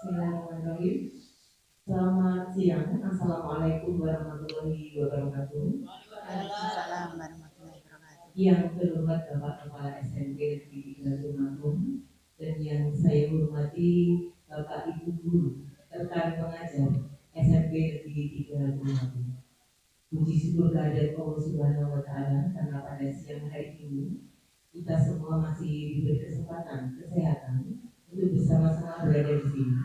Bismillahirrahmanirrahim. Selamat siang. Assalamualaikum warahmatullahi wabarakatuh. Waalaikumsalam warahmatullahi wabarakatuh. Yang terhormat Bapak Kepala SMP Negeri 3 Tulungagung dan yang saya hormati Bapak Ibu Guru, rekan pengajar SMP Negeri 3 Tulungagung. Puji syukur kehadirat Allah Subhanahu wa Ta'ala karena pada siang hari ini kita semua masih diberi kesempatan, kesehatan untuk bersama-sama berada di sini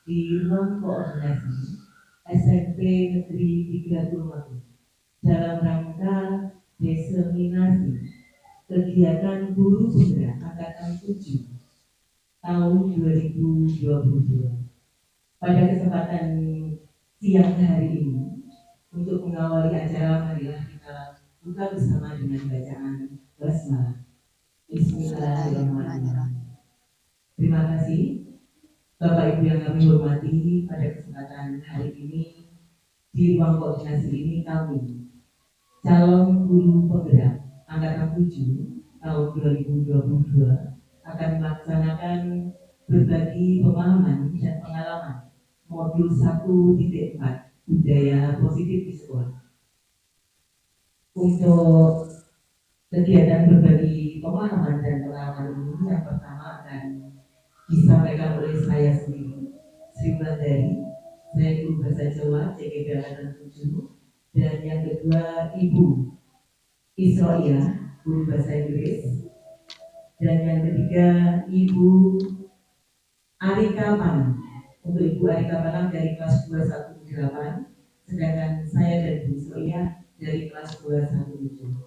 di ruang koordinasi SMP Negeri 3 Tulungagung dalam rangka diseminasi kegiatan guru penggerak angkatan 7 tahun 2022. Pada kesempatan siang hari ini, untuk mengawali acara, marilah kita buka bersama dengan bacaan basmalah. Bismillahirrahmanirrahim. Terima kasih Bapak Ibu yang kami hormati. Pada kesempatan hari ini di ruang koordinasi ini kami calon guru penggerak angkatan 7 tahun 2022 akan melaksanakan berbagi pemahaman dan pengalaman modul 1.4 budaya positif di sekolah. Untuk kegiatan berbagi pemahaman dan pengalaman ini, yang pertama akan disampaikan oleh saya sendiri, Sri Wulandari, saya guru bahasa Jawa CGB angkatan 7, dan yang kedua Ibu Isroia, guru bahasa Inggris, dan yang ketiga Ibu Arika Panang, untuk Ibu Arika Panang dari kelas 218, sedangkan saya dan Bu Isroia dari kelas 217.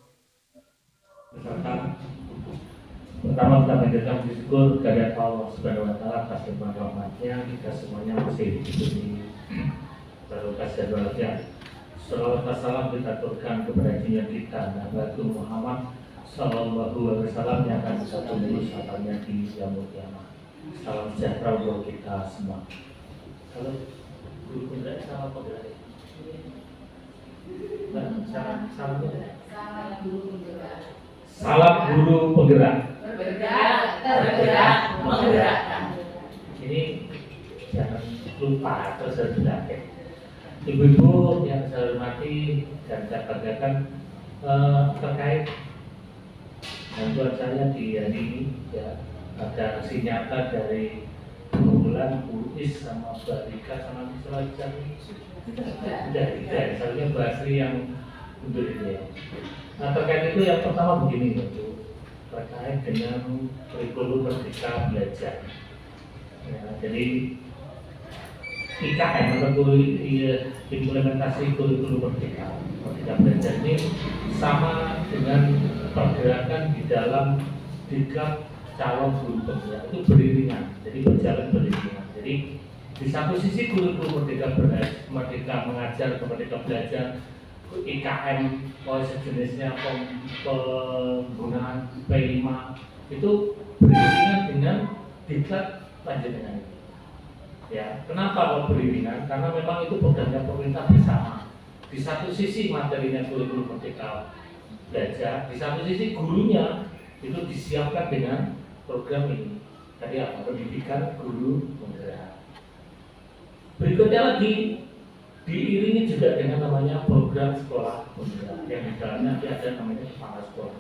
Pertama kita panjatkan puji syukur kepada Allah Subhanahu wa Ta'ala atas limpahan rahmatnya. Kita semuanya masih diberi barokah dan bahagia. Salawat dan salam kita aturkan kepada junjungan kita Nabi Muhammad Sallallahu Alaihi Wasallam yang akan kita tunggu saatnya di yaumul qiyamah. Salam sejahtera untuk kita semua. Kalau guru penggerak sama penggerak, salam guru penggerak. Salam guru penggerak. Tergerak, menggerakkan. Ini jangan lupa atau tergerak. Ibu-ibu yang saya hormati dan saya banggakan terkait bantuan saya di hari ini, ya, ada aksi nyata dari Bulan, Bu Is sama Mbak Rika sama Mbak Rika, soalnya Mbak Asri yang untuk ini ya. Nah, terkait itu yang pertama begini, yaitu terkait dengan kurikulum Merdeka Belajar. Ya, jadi IKM atau implementasi kurikulum Merdeka Belajar ini sama dengan pergerakan di dalam diklat calon guru penggerak itu beriringan, jadi berjalan beriringan. Jadi di satu sisi kurikulum Merdeka mengajar, Merdeka Belajar, IKM, sejenisnya penggunaan P5 itu beriringan dengan diklat panjenengan. Ya, kenapa kok beriringan? Karena memang itu programnya pemerintah bersama. Di satu sisi materinya kurikulum Merdeka Belajar, di satu sisi gurunya itu disiapkan dengan program ini. Tadi apa? Pendidikan guru penggerak. Berikutnya lagi diiringi juga dengan namanya program sekolah penggerak yang di dalamnya nanti ada namanya kepala sekolah.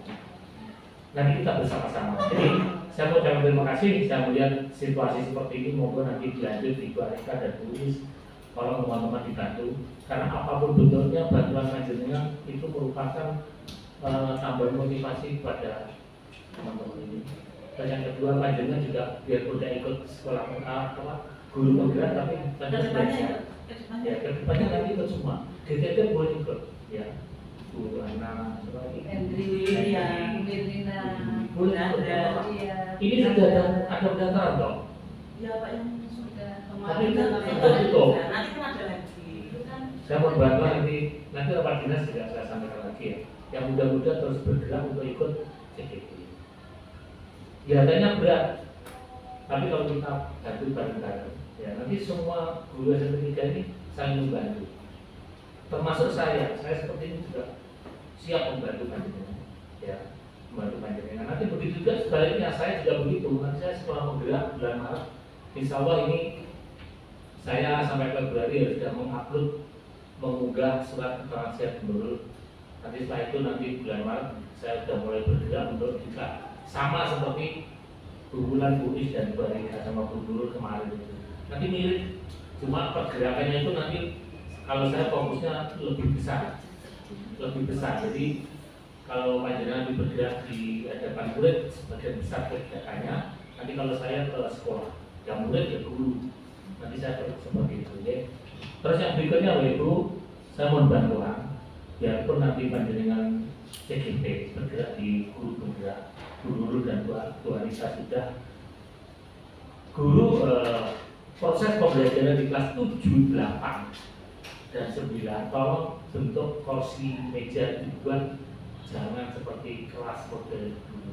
Nanti kita bersama-sama. Jadi saya mau ucapkan terima kasih. Saya melihat situasi seperti ini, moga nanti dilanjut di Arika dan Tulis. Kalau teman-teman dibantu, karena apapun bentuknya bantuan panjenengan itu merupakan tambahan motivasi kepada teman-teman ini. Dan yang kedua, panjenengan juga biar tidak ikut sekolah guru penggerak, tapi banyak belajar. Ya, kedepannya nanti ikut semua. GTT boleh ikut, ya. Bu Ana, Hendri, Mirina, boleh ikut. Ini sudah ada pendaftaran toh? Ya Pak, yang sudah Tapi kemarin sudah tutup. nanti kan ada lagi. Saya mau bantu ini nanti rapat dinas juga saya sampaikan lagi ya. Yang muda-muda terus bergerak untuk ikut CGP. Kelihatannya berat, tapi kalau kita bantu bareng-bareng, ya nanti semua guru SMP 3 ini saling membantu. Termasuk saya seperti ini juga siap membantu panjenengan, ya membantu panjenengan. Nanti begitu juga sebaliknya, saya juga begitu. Nanti saya setelah menggerak bulan Maret, insya Allah ini saya sampai Februari sudah mengunggah surat keterangan siap gubernur. Nanti setelah itu nanti bulan Maret saya sudah mulai bergerak untuk juga sama seperti hubungan Bu Is dan Bu Rika sama gubernur kemarin itu. Nanti mirip, cuma pergerakannya itu nanti kalau saya fokusnya lebih besar. Jadi kalau panjenengan lebih bergerak di hadapan murid sebagian besar kegiatannya. Nanti kalau saya ke sekolah, yang murid ya guru. Nanti saya seperti itu ya. Terus yang berikutnya Bapak Ibu, saya mohon bantuan biarpun nanti panjenengan CGP bergerak di guru bergerak, guru dan Bu Anissa sudah guru proses pembelajaran di kelas 7, 8 dan 9 tolong bentuk kursi meja dibuat jangan seperti kelas model dulu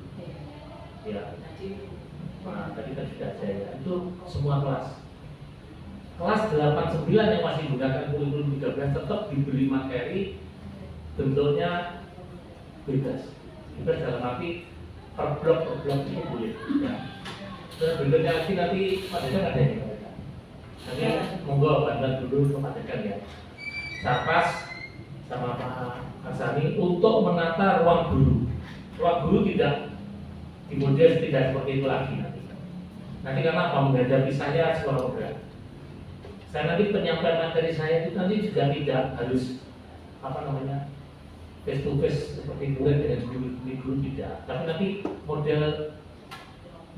ya. Nah, tadi kan sudah saya itu semua kelas 8, 9 yang masih menggunakan kurikulum 13 tetap diberi materi bentuknya bebas dalam arti per blok itu boleh ya. Dan bentuknya lagi nanti Padekan ada ya nanti monggo bantuan dulu ke Padekan ya, Sarpas sama Pak Hassani untuk menata ruang guru tidak di model tidak seperti itu lagi nanti karena apa menghadapi saya sekolah muda. Saya nanti penyampaian materi saya itu nanti juga tidak harus face to face seperti murid dengan guru tidak, tapi nanti model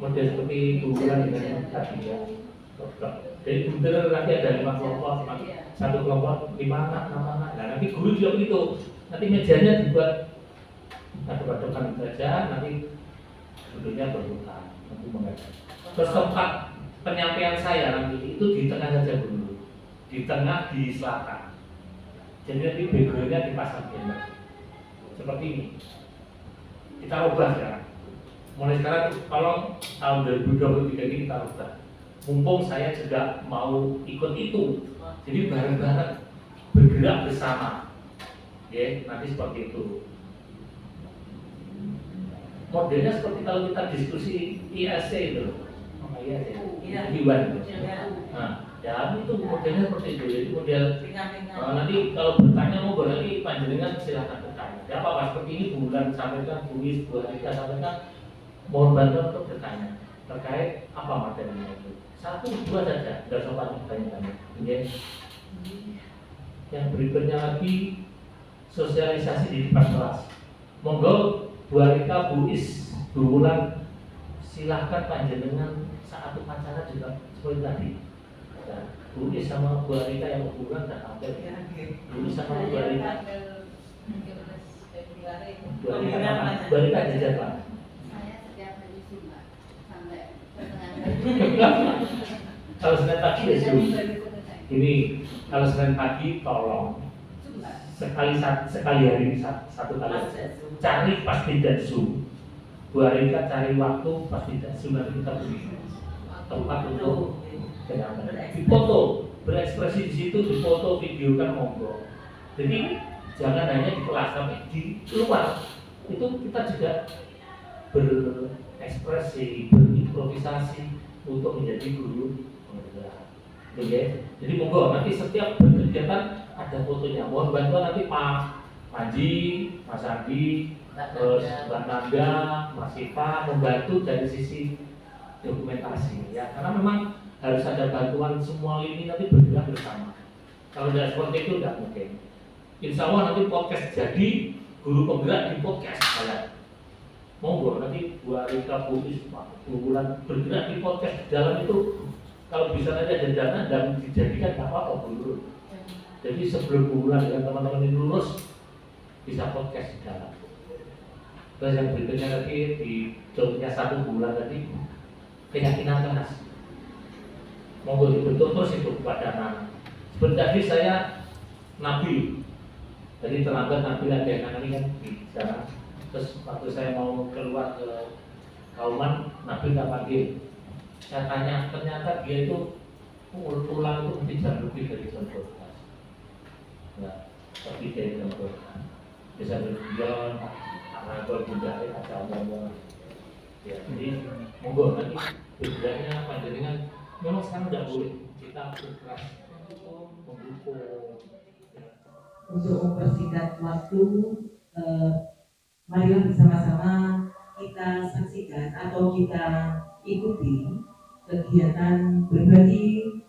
seperti guruan dengan tadi ya. Jadi benar nanti ada 5 kelompok, satu kelompok 5 anak, 6 anak. Nah nanti guru juga begitu. Nanti mejanya dibuat aduk-adukan saja, nanti duduknya berbuka, nanti mengajar. Terus tempat penyampaian saya nanti itu di tengah saja dulu, di tengah di selatan. Jadi nanti backgroundnya dipasang gambar seperti ini. Kita ubah sekarang. Mulai sekarang tolong tahun 2023 ini kita ubah. Mumpung saya juga mau ikut itu, jadi bareng-bareng bergerak bersama. Ya, nanti seperti itu. Modelnya seperti kalau kita diskusi IAC itu, Iwan itu. Nah, ya itu modelnya seperti itu. Jadi model nanti kalau bertanya mau nanti panjenengan silahkan bertanya. Ya apa seperti ini bulan sampaikan, tulis 2 hari sampaikan, mohon bantuan untuk bertanya terkait apa materinya itu. 1, 2 saja, tidak usah banyak-banyak. Yang berikutnya lagi sosialisasi di depan kelas. Monggo Bu Rika, Bu Is, Bu Wulan, silahkan panjenengan saat upacara juga seperti tadi. Ya, Bu Is sama Bu Rika yang Bu Wulan sudah tampil. Bu Is sama Bu Rika. Bu Rika jajan Pak. Kalau Senin pagi ya Zoom. Ini kalau Senin pagi tolong sekali hari satu kali cari pas tidak Zoom. Bu Rika cari waktu pas tidak Zoom nanti kita beri tempat untuk difoto, berekspresi di situ, difoto, videokan monggo. Jadi jangan hanya di kelas tapi di luar itu kita juga berekspresi, berimprovisasi untuk menjadi guru penggerak. Jadi monggo nanti setiap berkegiatan ada fotonya. Mohon bantuan nanti Pak Panji, Mas Andi, terus Mbak Nanda, Mas Siva membantu dari sisi dokumentasi ya. Karena memang harus ada bantuan semua ini nanti bergerak bersama. Kalau tidak seperti itu tidak mungkin. Insya Allah nanti podcast jadi guru penggerak di podcast kalian. Monggo nanti Bu Rika, Bu Is, Bu Wulan bergerak di podcast di dalam itu. Kalau bisa nanti ada dana dan dijadikan apa-apa dulu. Jadi sebelum Bu Wulan dengan teman-teman ini lulus bisa podcast di dalam. Terus yang berikutnya lagi di contohnya 1 bulan tadi keyakinan keras. Monggo dibentuk terus itu padanan. Seperti tadi saya Nabi. Jadi terlambat Nabi ada yang ini kan di sana. Terus waktu saya mau keluar ke Kauman, Nabi tak panggil. Saya tanya, ternyata dia itu pulang itu mesti jam lebih dari jam 12. Nah, lebih dari jam 12. Bisa berjualan, karena kalau tidak ada omong-omong. Ya, jadi monggo nanti bergeraknya panjenengan. Memang sekarang tidak boleh kita kita bergerak mendukung. Untuk mempersingkat waktu, marilah bersama-sama kita saksikan atau kita ikuti kegiatan berbagi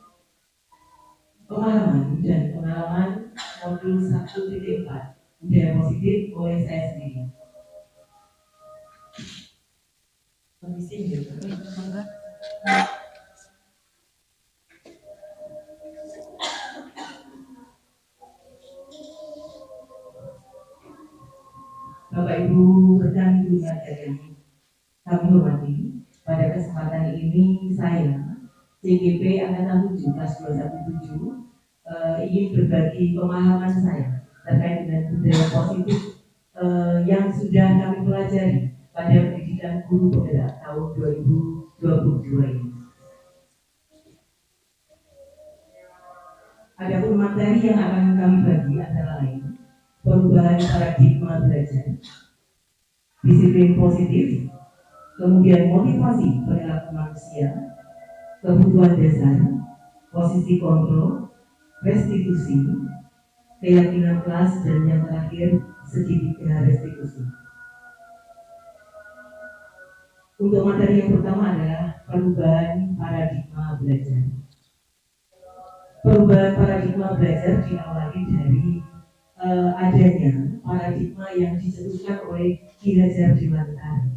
pemahaman dan pengalaman modul 1.4 budaya positif oleh saya sendiri. Permisi, Mangga. Bapak Ibu rekan guru yang kami hormati, pada kesempatan ini saya CGP Angkatan 7 kelas 217 ingin berbagi pemahaman saya terkait dengan budaya positif yang sudah kami pelajari pada pendidikan guru penggerak tahun 2022 ini. Adapun materi yang akan kami bagi antara lain perubahan paradigma belajar, disiplin positif, kemudian motivasi perilaku manusia, kebutuhan dasar, posisi kontrol, restitusi, keyakinan kelas, dan yang terakhir segitiga restitusi. Untuk materi yang pertama adalah perubahan paradigma belajar. Perubahan paradigma belajar diawali dari adanya paradigma yang dicetuskan oleh Ki Hajar Dewantara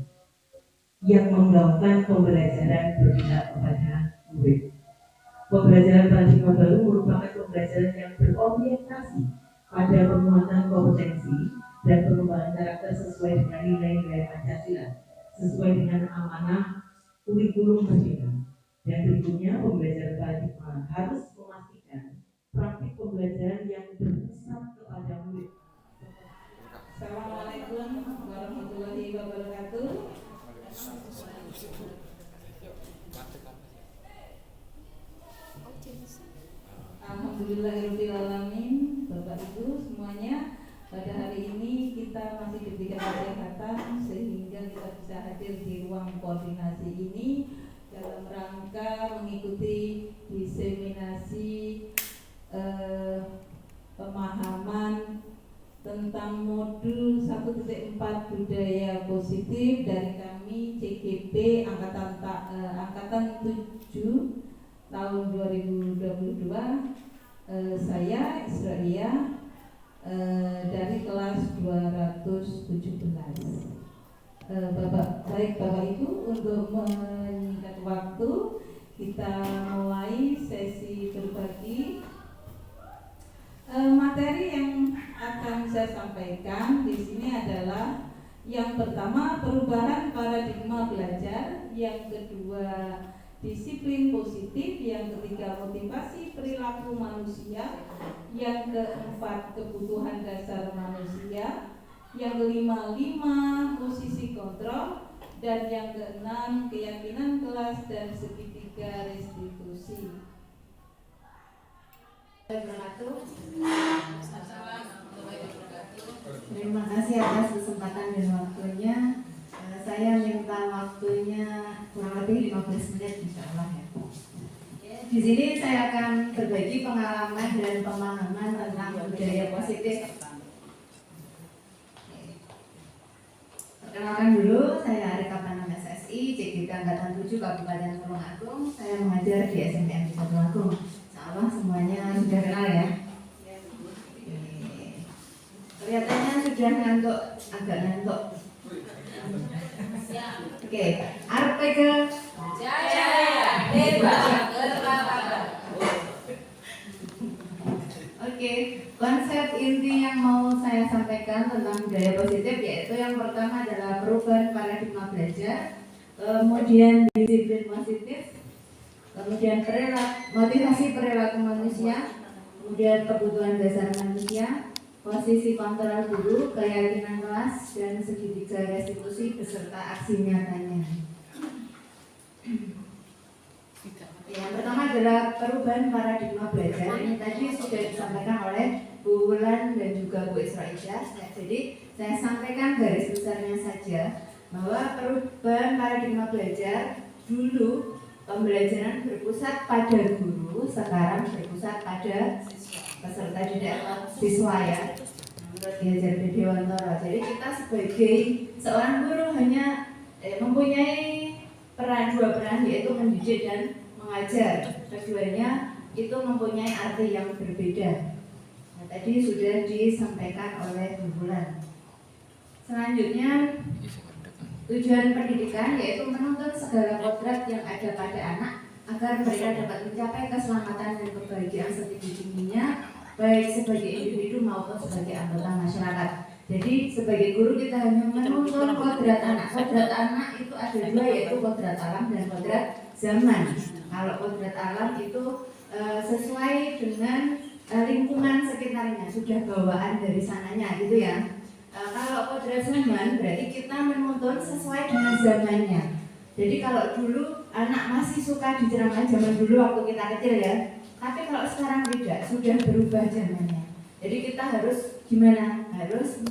yang menggaungkan pembelajaran berpihak kepada murid. Pembelajaran paradigma baru merupakan pembelajaran yang berorientasi pada penguatan kompetensi dan pengembangan karakter sesuai dengan nilai-nilai Pancasila, sesuai dengan amanah kurikulum merdeka. Dan berikutnya, pembelajaran paradigma harus memastikan praktik pembelajaran yang berpusat kepada murid. Assalamualaikum warahmatullahi wabarakatuh. Alhamdulillahirrahmanirrahim. Bapak Ibu semuanya, pada hari ini kita masih diberikan kesehatan sehingga kita bisa hadir di ruang koordinasi ini dalam rangka mengikuti diseminasi pemahaman tentang modul 1.4 budaya positif dari kami CGP Angkatan 7 tahun 2022. Saya Israelia dari kelas 217. Bapak Ibu, untuk menyingkat waktu kita mulai sesi berbagi. Materi yang akan saya sampaikan di sini adalah yang pertama perubahan paradigma belajar, yang kedua disiplin positif, yang ketiga motivasi perilaku manusia, yang keempat kebutuhan dasar manusia, yang kelima posisi kontrol, dan yang keenam keyakinan kelas dan segitiga restitusi. Terima kasih atas kesempatan dan waktunya. Saya minta waktunya kurang lebih 15 menit insya Allah ya. Di sini saya akan berbagi pengalaman dan pemahaman tentang budaya positif. Perkenalkan dulu, saya Arika Panam SSI, CGP Angkatan 7 Kabupaten Tulungagung. Saya mengajar di SMPN Tulungagung. Insya Allah semuanya sudah kenal ya. Kelihatannya sudah ngantuk, agak ngantuk. Oke, RPG Jaya, hebat, bermartabat. Oke, konsep inti yang mau saya sampaikan tentang budaya positif yaitu yang pertama adalah perubahan paradigma belajar, kemudian disiplin positif, kemudian motivasi perilaku manusia, kemudian kebutuhan dasar manusia, posisi kontrol guru, keyakinan kelas, dan segitiga restitusi beserta aksi nyatanya. Yang pertama adalah perubahan paradigma belajar. Ini tadi sudah disampaikan oleh Bu Wulan dan juga Bu Israelia. Jadi saya sampaikan garis besarnya saja bahwa perubahan paradigma belajar dulu pembelajaran berpusat pada guru, sekarang berpusat pada peserta didik atau siswa ya, menurut Ki Hajar Dewantara. Jadi kita sebagai seorang guru hanya mempunyai dua peran, yaitu mendidik dan mengajar. Keduanya itu mempunyai arti yang berbeda. Nah, tadi sudah disampaikan oleh Bu Bulan. Selanjutnya, tujuan pendidikan yaitu menuntut segala kodrat yang ada pada anak agar mereka dapat mencapai keselamatan dan kebahagiaan setinggi-tingginya, baik sebagai individu maupun sebagai anggota masyarakat. Jadi sebagai guru kita hanya menuntut kodrat anak. Kodrat anak itu ada dua, yaitu kodrat alam dan kodrat zaman. Kalau kodrat alam itu sesuai dengan lingkungan sekitarnya, sudah bawaan dari sananya gitu ya. Kalau kodrat zaman berarti kita menuntut sesuai dengan zamannya. Jadi kalau dulu anak masih suka diceramai zaman dulu waktu kita kecil ya, tapi kalau sekarang tidak, sudah berubah zamannya. Jadi kita harus gimana? Harus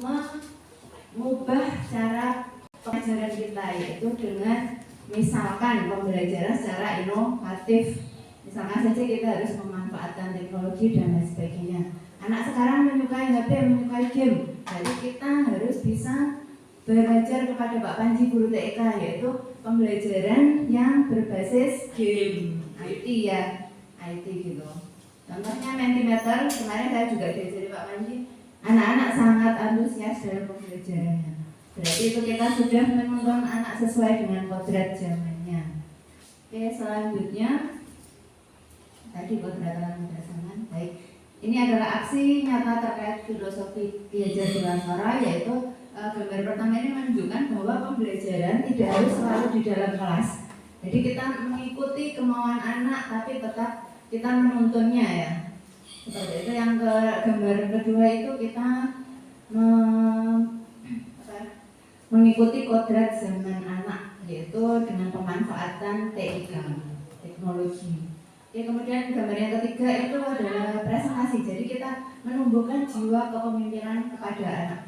mengubah cara pengajaran kita, yaitu dengan misalkan pembelajaran secara inovatif. Misalkan saja kita harus memanfaatkan teknologi dan lain sebagainya. Anak sekarang menyukai HP, menyukai game. Jadi kita harus bisa belajar kepada Pak Panji guru TK, yaitu pembelajaran yang berbasis game, IT ya, IT gitu. Contohnya Mentimeter, kemarin saya juga diajari Pak Panji, anak-anak sangat antusias dalam pembelajarannya. Berarti itu kita sudah menuntun anak sesuai dengan kodrat zamannya. Oke, selanjutnya tadi kodrat alam dan zaman. Baik, ini adalah aksi nyata terkait filosofi Ki Hajar Dewantara, yaitu gambar pertama ini menunjukkan bahwa pembelajaran tidak harus selalu di dalam kelas. Jadi kita mengikuti kemauan anak, tapi tetap kita menuntunnya ya. Seperti itu. Yang gambar kedua itu kita mengikuti kodrat zaman anak, yaitu dengan pemanfaatan TIK, teknologi. Ya, kemudian gambar yang ketiga itu adalah presentasi. Jadi kita menumbuhkan jiwa kepemimpinan kepada anak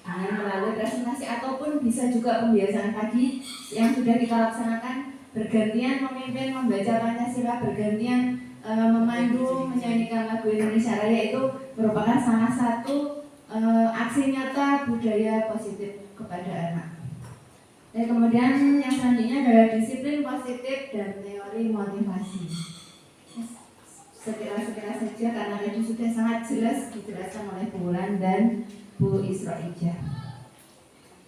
dengan melalui presentasi ataupun bisa juga pembiasaan pagi yang sudah kita laksanakan, bergantian memimpin membaca Pancasila, bergantian memandu menyanyikan lagu Indonesia Raya. Itu merupakan salah satu aksi nyata budaya positif kepada anak. Dan kemudian yang selanjutnya adalah disiplin positif dan teori motivasi. Sekilas-sekilas saja karena tadi sudah sangat jelas dijelaskan oleh Bu Wulan dan Bu Isroijah.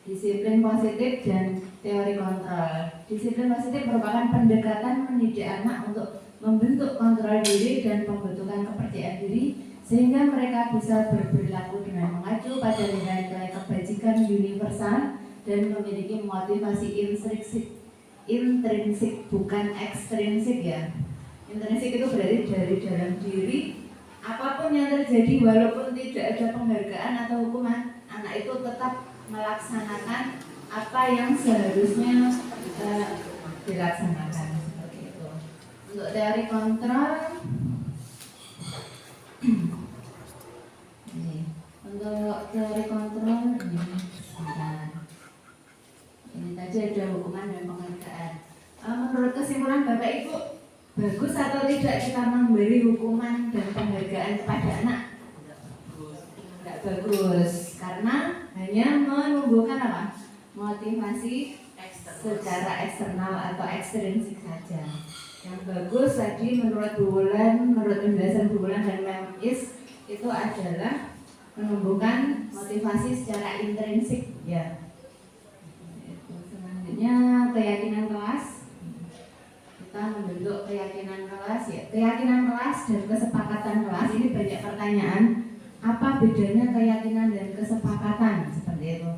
Disiplin positif dan teori kontrol. Disiplin positif merupakan pendekatan mendidik anak untuk membentuk kontrol diri dan pembentukan kepercayaan diri, sehingga mereka bisa berperilaku dengan mengacu pada nilai-nilai kebajikan universal dan memiliki motivasi intrinsik bukan ekstrinsik ya. Intrinsik itu berarti dari dalam diri. Apapun yang terjadi, walaupun tidak ada penghargaan atau hukuman, anak itu tetap melaksanakan apa yang seharusnya dilaksanakan, seperti itu. Untuk teori kontrol, untuk teori kontrol ini tadi ada hukuman dan penghargaan. Menurut kesimpulan Bapak Ibu, bagus atau tidak kita memberi hukuman dan penghargaan kepada anak? Tidak bagus, karena hanya menumbuhkan apa? Motivasi secara eksternal atau ekstrinsik saja. Yang bagus tadi menurut Bu Wulan, menurut penjelasan Bu Wulan dan MEMIS itu adalah menumbuhkan motivasi secara intrinsik ya. Selanjutnya keyakinan kelas. Kita membentuk keyakinan kelas ya. Keyakinan kelas dan kesepakatan kelas ini banyak pertanyaan. Apa bedanya keyakinan dan kesepakatan? Seperti itu.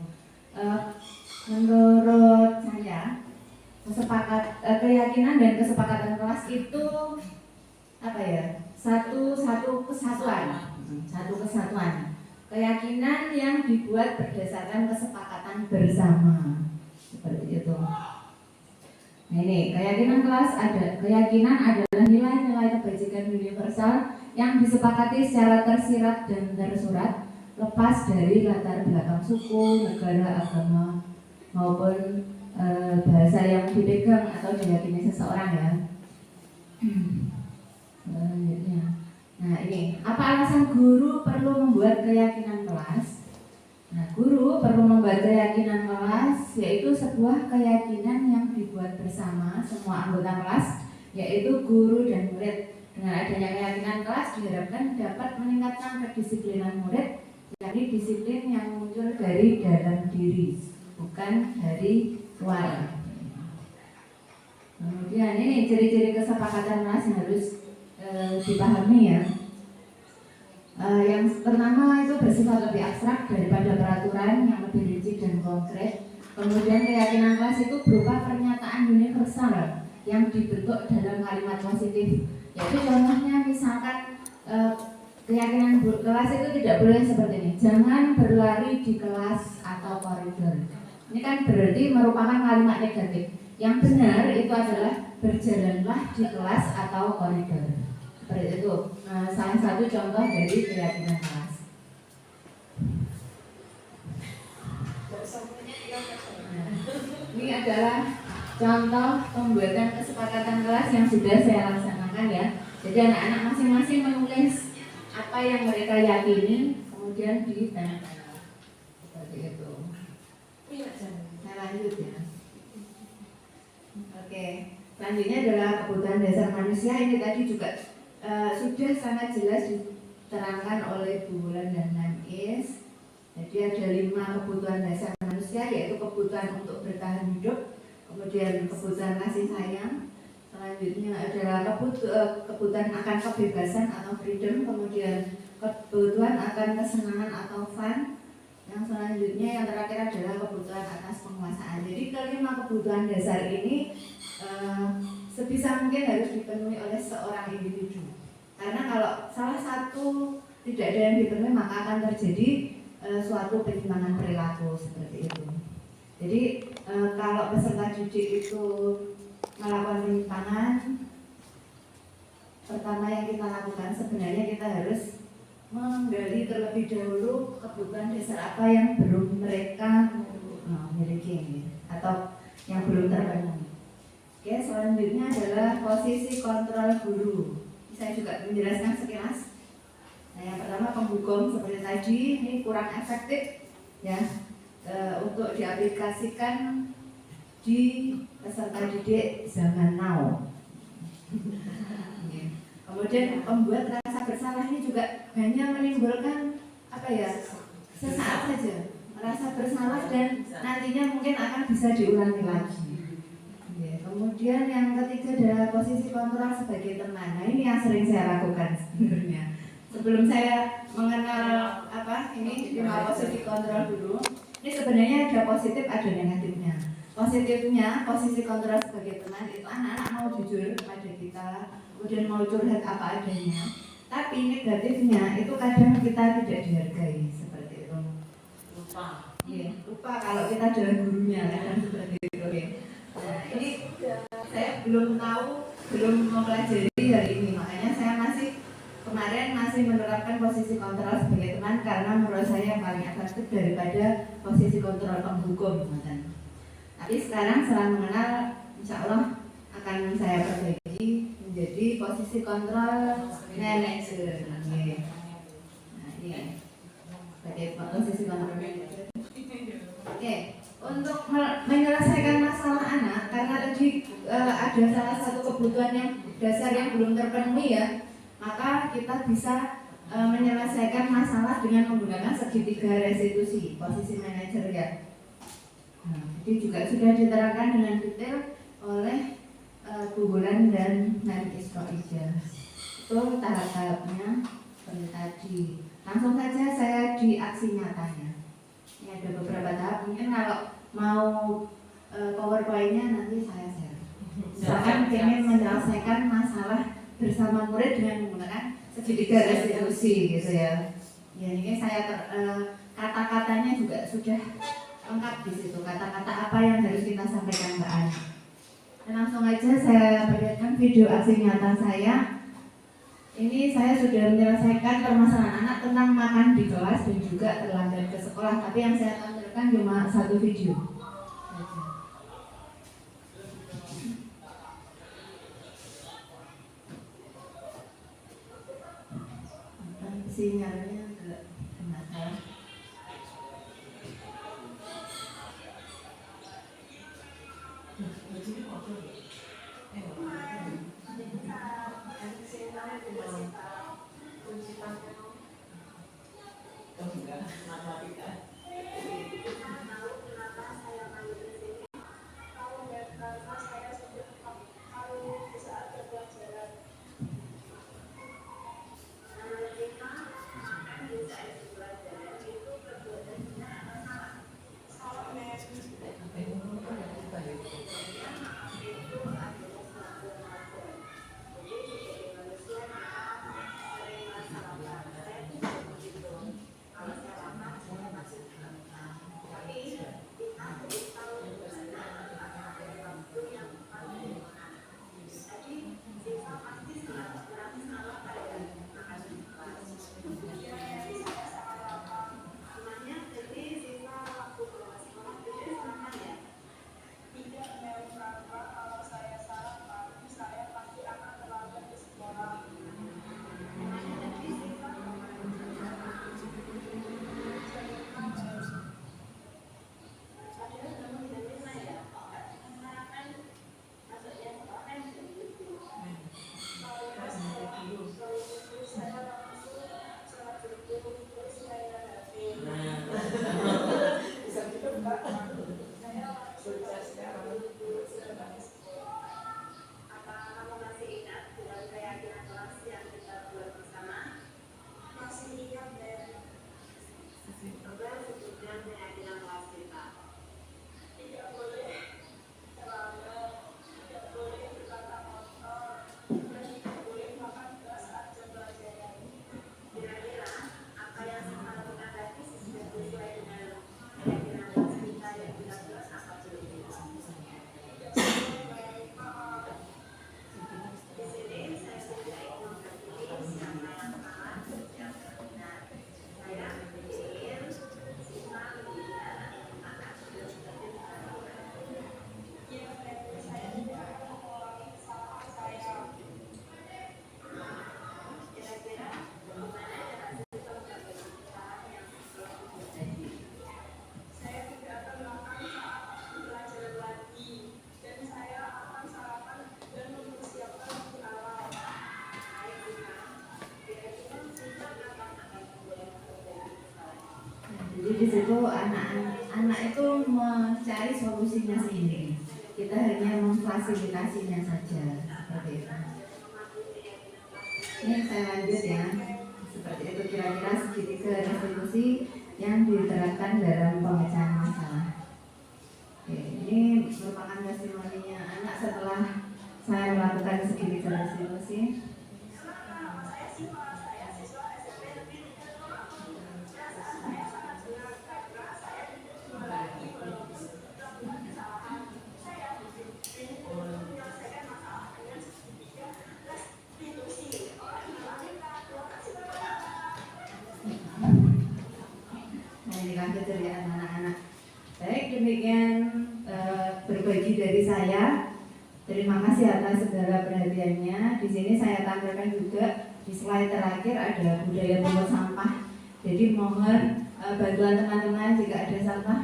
Menurut saya, keyakinan dan kesepakatan kelas itu apa ya? Satu kesatuan. Keyakinan yang dibuat berdasarkan kesepakatan bersama. Seperti itu. Nah ini, keyakinan kelas keyakinan adalah nilai-nilai kebajikan universal yang disepakati secara tersirat dan tersurat, lepas dari latar belakang suku, negara, agama maupun bahasa yang dipegang atau diyakini seseorang ya. Selanjutnya, nah ini apa alasan guru perlu membuat keyakinan kelas? Nah, guru perlu membuat keyakinan kelas, yaitu sebuah keyakinan yang dibuat bersama semua anggota kelas, yaitu guru dan murid. Dengan adanya keyakinan kelas diharapkan dapat meningkatkan kedisiplinan murid, yakni disiplin yang muncul dari dalam diri, bukan dari luar. Kemudian ini ciri-ciri kesepakatan kelas yang harus dipahami ya. Yang pertama itu bersifat lebih abstrak daripada peraturan yang lebih rinci dan konkret. Kemudian keyakinan kelas itu berupa pernyataan universal yang dibentuk dalam kalimat positif. Yaitu contohnya misalkan keyakinan kelas itu tidak boleh seperti ini. Jangan berlari di kelas atau koridor. Ini kan berarti merupakan kalimat negatif. Yang benar itu adalah berjalanlah di kelas atau koridor. Seperti itu, salah satu contoh dari keyakinan kelas. Ini adalah contoh pembuatan kesepakatan kelas yang sudah saya laksanakan ya. Jadi anak-anak masing-masing menulis apa yang mereka yakini, kemudian ditanda-tangan. Seperti itu. Saya lanjut ya. Oke, selanjutnya adalah kebutuhan dasar manusia. Ini tadi juga sudah sangat jelas diterangkan oleh Bu Wulan dan Nanis. Jadi ada 5 kebutuhan dasar manusia, yaitu kebutuhan untuk bertahan hidup, kemudian kebutuhan kasih sayang, selanjutnya adalah kebutuhan akan kebebasan atau freedom, kemudian kebutuhan akan kesenangan atau fun, yang selanjutnya yang terakhir adalah kebutuhan atas penguasaan. Jadi kelima kebutuhan dasar ini sebisa mungkin harus dipenuhi oleh seorang individu. Karena kalau salah satu tidak ada yang dipenuhi, maka akan terjadi suatu penyimpangan perilaku seperti itu. Jadi kalau peserta didik itu melakukan penyimpangan, pertama yang kita lakukan sebenarnya kita harus menggali terlebih dahulu kebutuhan dasar apa yang belum mereka miliki atau yang belum terpenuhi. Oke, selanjutnya adalah posisi kontrol guru. Saya juga menjelaskan sekilas. Nah, yang pertama penghukum seperti tadi, ini kurang efektif ya untuk diaplikasikan di peserta didik zaman now. Kemudian pembuat rasa bersalah ini juga hanya menimbulkan apa ya, sesaat saja merasa bersalah dan nantinya mungkin akan bisa diulangi lagi. Kemudian yang ketiga adalah posisi kontrol sebagai teman. Nah, ini yang sering saya lakukan sebenarnya. Sebelum saya mengenal ini 5 posisi kontrol dulu, ini sebenarnya ada positif ada negatifnya. Positifnya, posisi kontrol sebagai teman itu anak-anak mau jujur kepada kita, kemudian mau curhat apa adanya. Tapi negatifnya itu kadang kita tidak dihargai seperti itu. Lupa. Iya, lupa kalau kita adalah gurunya kadang seperti itu. Nah, ini saya belum mempelajari hari ini, makanya saya kemarin masih menerapkan posisi kontrol sebagai teman karena menurut saya yang paling efektif daripada posisi kontrol penghukum. Tapi sekarang setelah mengenal, insya Allah akan saya perbaiki menjadi posisi kontrol manager. Nah, ini sebagai posisi kontrol manager. Oke, untuk menyelesaikan masalah anak, karena tadi ada salah satu kebutuhan yang dasar yang belum terpenuhi ya, maka kita bisa menyelesaikan masalah dengan menggunakan segitiga restitusi, posisi manajer ya. Nah, jadi juga sudah diterangkan dengan detail oleh Bu Wulan dan Nanis Roija. Itu tahap-tahapnya seperti tadi. Langsung saja saya di aksi nyatanya. Ini ada beberapa tahap. Mungkin kalau mau PowerPoint-nya nanti saya share. Misalkan ingin menyelesaikan masalah bersama murid dengan menggunakan segitiga restitusi gitu ya. Ya ini saya kata-katanya juga sudah lengkap di situ. Kata-kata apa yang harus kita sampaikan ke anak. Dan langsung aja saya perlihatkan video aksi nyata saya. Ini saya sudah menyelesaikan permasalahan anak tentang makan di kelas dan juga terlambat ke sekolah. Tapi yang saya tampilkan cuma satu video. Jadi di situ anak itu mencari solusinya sendiri. Kita hanya memfasilitasinya saja seperti itu. Ini saya lanjut ya. Seperti itu kira-kira segitiga restitusi yang diterapkan dalam pemecahan masalah. Oke, ini merupakan testimoninya anak setelah saya melakukan segitiga restitusi. Keceriaan anak-anak. Baik, demikian berbagi dari saya. Terima kasih atas segala perhatiannya. Di sini saya tampilkan juga di slide terakhir ada budaya pungut sampah. Jadi mohon bantuan teman-teman jika ada sampah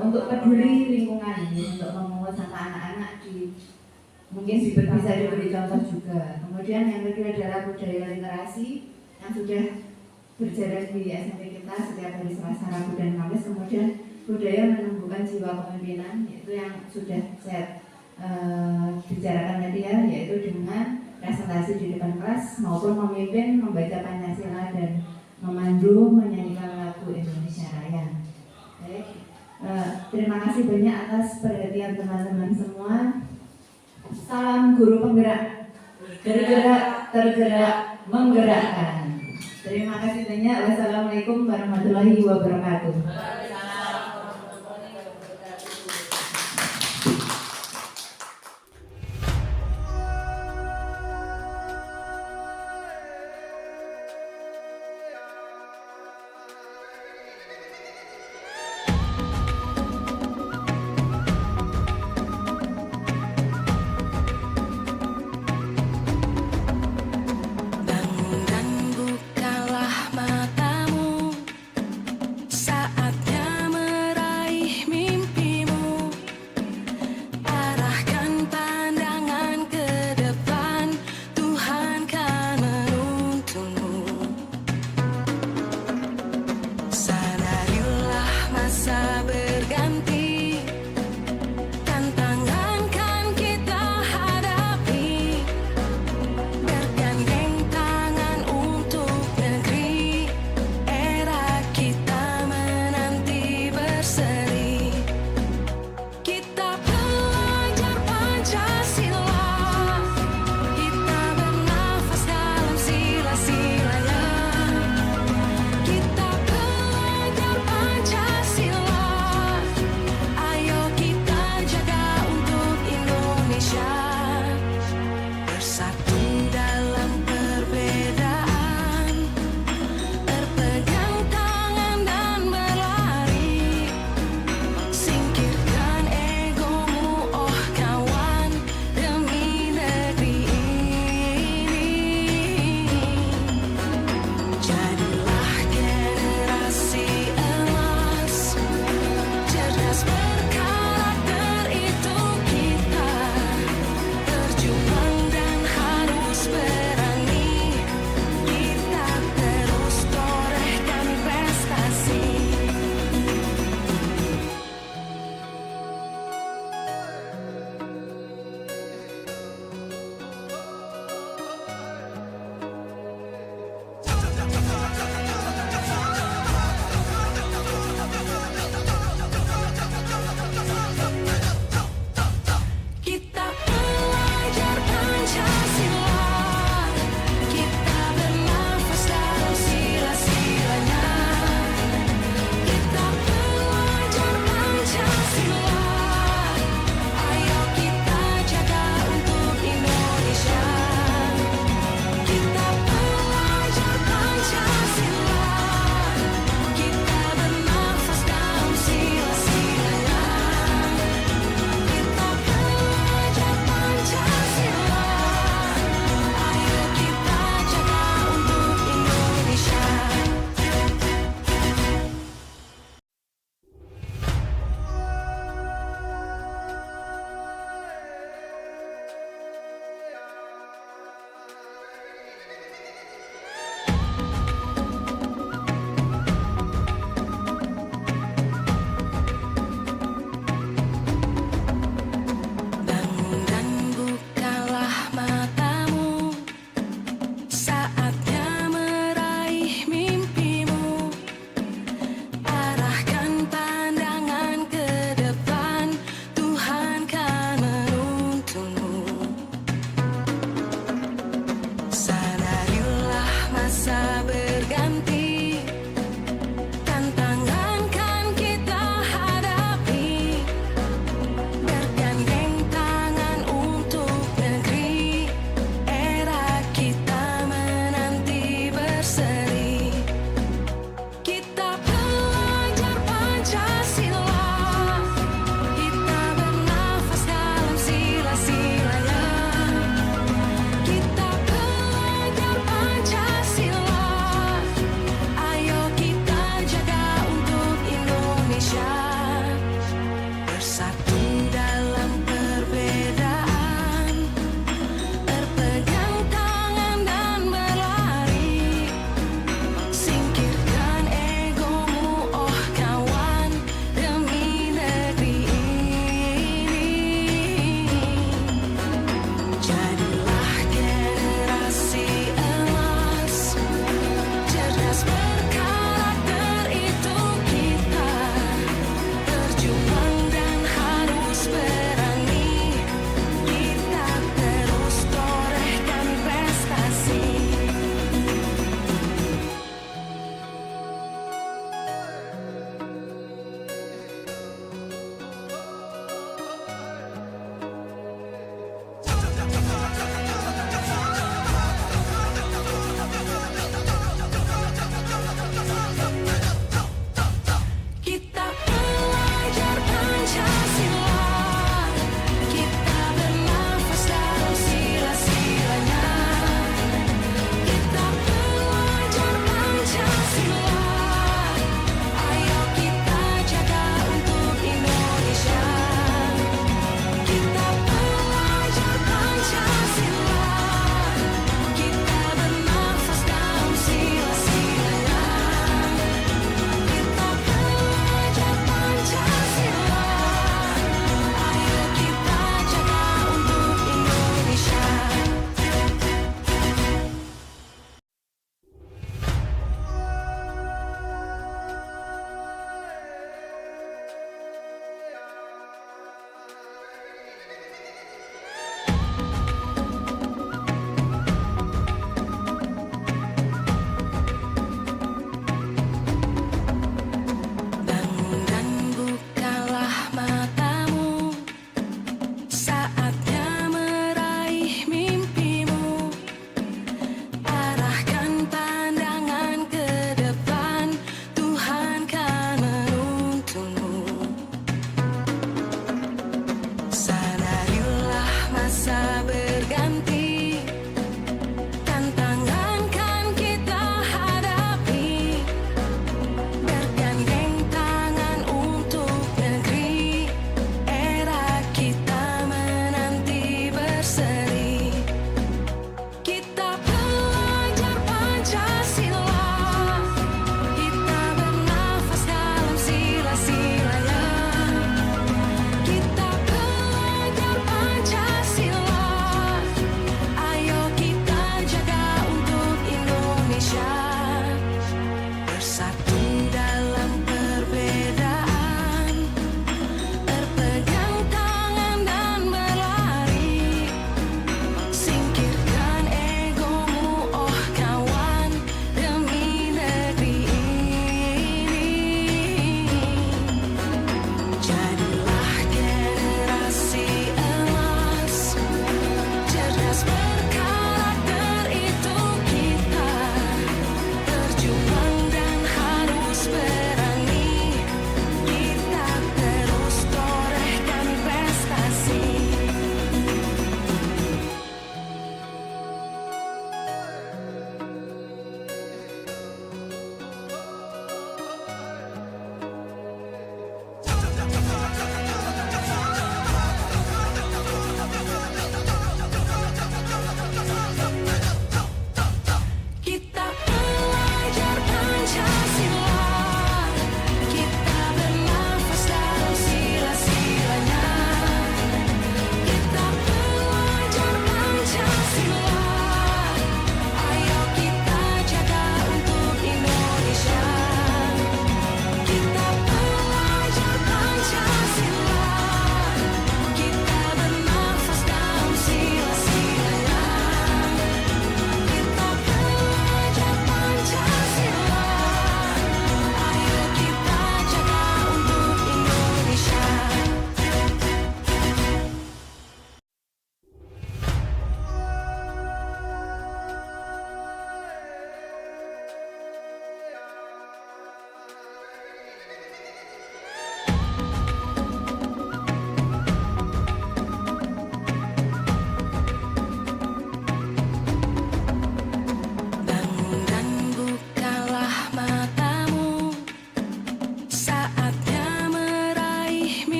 untuk peduli lingkungan, untuk memungut sampah anak-anak mungkin bisa diberi contoh juga. Kemudian yang kedua adalah budaya literasi yang sudah berjalan di SMP kita setiap hari Selasa, Rabu, dan Kamis. Kemudian budaya menumbuhkan jiwa kepemimpinan, yaitu yang sudah saya bicarakan tadi ya, yaitu dengan presentasi di depan kelas maupun memimpin membaca Pancasila dan memandu menyanyikan lagu Indonesia Raya. Baik, terima kasih banyak atas perhatian teman-teman semua. Salam guru penggerak, bergerak, tergerak, menggerakkan. Terima kasih banyak. Wassalamualaikum warahmatullahi wabarakatuh. Bangun dan bukalah matamu, saatnya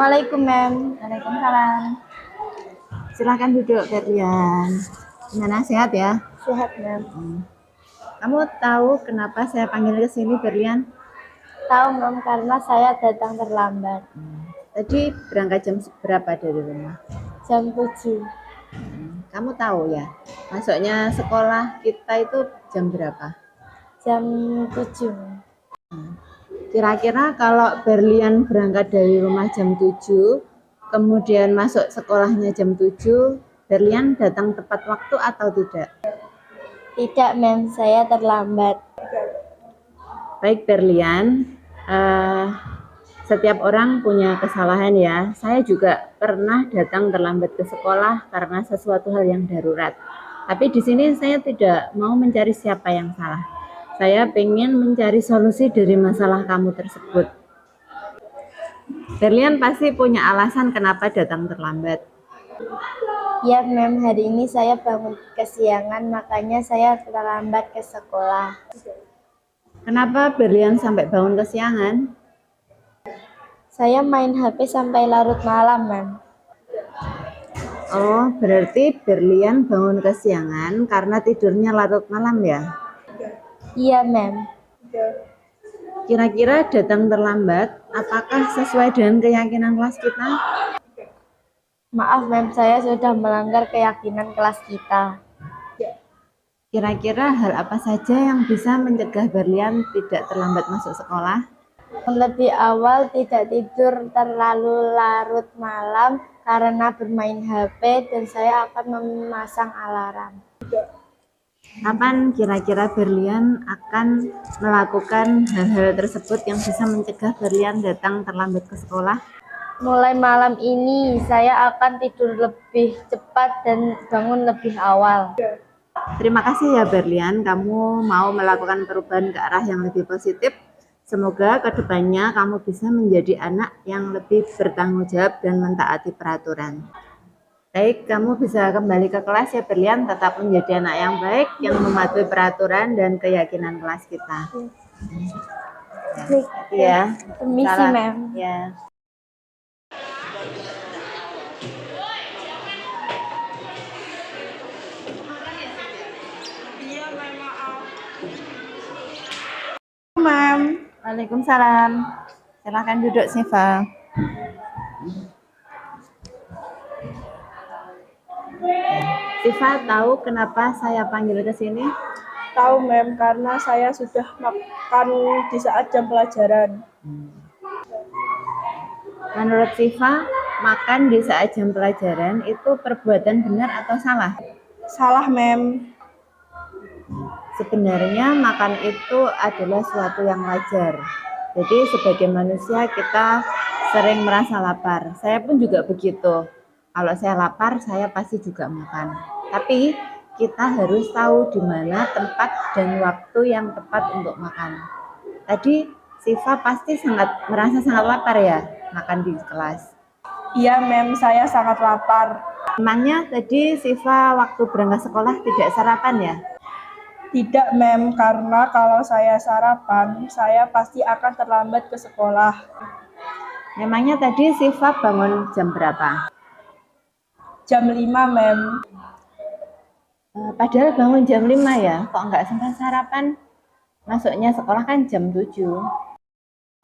Assalamualaikum, Mem. Waalaikumsalam. Silahkan duduk, Berlian. Gimana, sehat ya? Sehat, Mem. Kamu tahu kenapa saya panggil ke sini, Berlian? Tahu, Mem, karena saya datang terlambat. Tadi berangkat jam berapa dari rumah? Jam 7. Kamu tahu ya, masuknya sekolah kita itu jam berapa? Jam 7. Kira-kira kalau Berlian berangkat dari rumah jam 7, kemudian masuk sekolahnya jam 7, Berlian datang tepat waktu atau tidak? Tidak, Mem, saya terlambat. Baik, Berlian, setiap orang punya kesalahan ya. Saya juga pernah datang terlambat ke sekolah karena sesuatu hal yang darurat. Tapi di sini saya tidak mau mencari siapa yang salah. Saya ingin mencari solusi dari masalah kamu tersebut. Berlian pasti punya alasan kenapa datang terlambat. Ya, Mem, hari ini saya bangun kesiangan, makanya saya terlambat ke sekolah. Kenapa Berlian sampai bangun kesiangan? Saya main HP sampai larut malam, Mem. Oh, berarti Berlian bangun kesiangan karena tidurnya larut malam ya? Iya, Mem. Kira-kira datang terlambat, apakah sesuai dengan keyakinan kelas kita? Maaf, Mem, saya sudah melanggar keyakinan kelas kita. Kira-kira hal apa saja yang bisa mencegah Berlian tidak terlambat masuk sekolah? Lebih awal, tidak tidur terlalu larut malam karena bermain HP, dan saya akan memasang alarm. Kapan kira-kira Berlian akan melakukan hal-hal tersebut yang bisa mencegah Berlian datang terlambat ke sekolah? Mulai malam ini, saya akan tidur lebih cepat dan bangun lebih awal. Terima kasih ya Berlian, kamu mau melakukan perubahan ke arah yang lebih positif. Semoga kedepannya kamu bisa menjadi anak yang lebih bertanggung jawab dan mentaati peraturan. Baik, kamu bisa kembali ke kelas ya Berlian, tetap menjadi anak yang baik, yang mematuhi peraturan dan keyakinan kelas kita. Ya, Permisi, salam. Mem. Ya. Mem. Waalaikumsalam. Silahkan duduk, Siva. Siva, tahu kenapa saya panggil ke sini? Tahu, Mem, karena saya sudah makan di saat jam pelajaran. Menurut Siva, makan di saat jam pelajaran itu perbuatan benar atau salah? Salah, Mem. Sebenarnya makan itu adalah suatu yang wajar. Jadi sebagai manusia kita sering merasa lapar. Saya pun juga begitu. Kalau saya lapar, saya pasti juga makan. Tapi kita harus tahu di mana tempat dan waktu yang tepat untuk makan. Tadi Siva pasti merasa sangat lapar ya makan di kelas. Iya, Mem, saya sangat lapar. Emangnya tadi Siva waktu berangkat sekolah tidak sarapan ya? Tidak, Mem, karena kalau saya sarapan, saya pasti akan terlambat ke sekolah. Memangnya tadi Siva bangun jam berapa? Jam 5, Mem. Padahal bangun jam 5 ya, kok nggak sempat sarapan? Masuknya sekolah kan jam 7.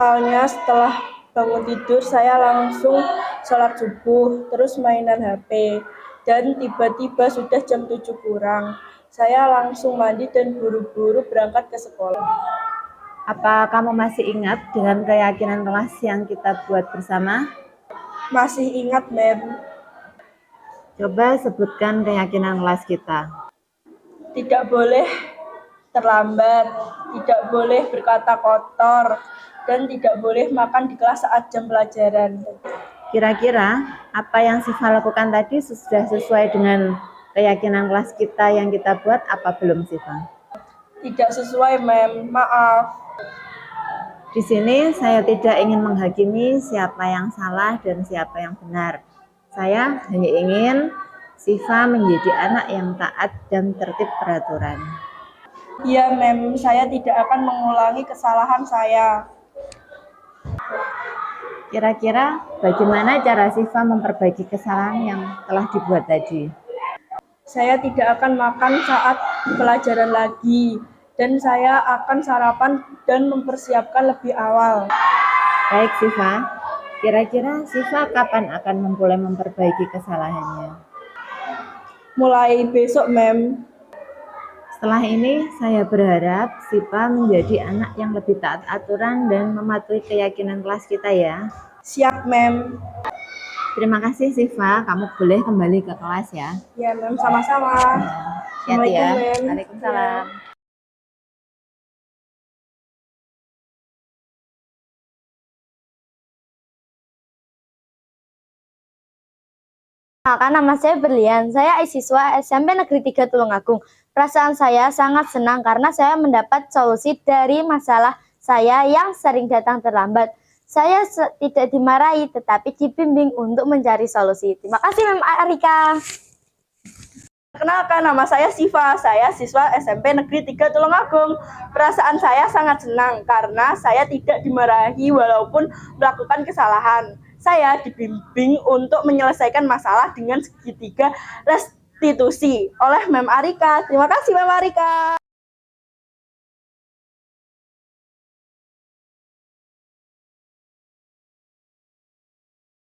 Soalnya setelah bangun tidur, saya langsung sholat subuh, terus mainan HP. Dan tiba-tiba sudah jam 7 kurang. Saya langsung mandi dan buru-buru berangkat ke sekolah. Apa kamu masih ingat dengan keyakinan kelas yang kita buat bersama? Masih ingat, Mem. Coba sebutkan keyakinan kelas kita. Tidak boleh terlambat, tidak boleh berkata kotor, dan tidak boleh makan di kelas saat jam pelajaran. Kira-kira apa yang Siva lakukan tadi sudah sesuai dengan keyakinan kelas kita yang kita buat apa belum, Siva? Tidak sesuai, Mem. Maaf. Di sini saya tidak ingin menghakimi siapa yang salah dan siapa yang benar. Saya hanya ingin Siva menjadi anak yang taat dan tertib peraturan. Iya, Mem. Saya tidak akan mengulangi kesalahan saya. Kira-kira bagaimana cara Siva memperbaiki kesalahan yang telah dibuat tadi? Saya tidak akan makan saat pelajaran lagi, dan saya akan sarapan dan mempersiapkan lebih awal. Baik Siva, kira-kira Siva kapan akan mulai memperbaiki kesalahannya? Mulai besok, Mem. Setelah ini, saya berharap Siva menjadi anak yang lebih taat aturan dan mematuhi keyakinan kelas kita ya. Siap, Mem. Terima kasih Siva, kamu boleh kembali ke kelas ya. Ya, Mem, sama-sama. Hati-hati ya. Assalamualaikum, Mem. Waalaikumsalam. Perkenalkan, nama saya Berlian. Saya siswa SMP Negeri 3 Tulungagung. Perasaan saya sangat senang karena saya mendapat solusi dari masalah saya yang sering datang terlambat. Saya tidak dimarahi, tetapi dibimbing untuk mencari solusi. Terima kasih, Mem Arika. Perkenalkan, nama saya Siva. Saya siswa SMP Negeri 3 Tulungagung. Perasaan saya sangat senang karena saya tidak dimarahi walaupun melakukan kesalahan. Saya dibimbing untuk menyelesaikan masalah dengan segitiga restitusi oleh Mem Arika. Terima kasih, Mem Arika.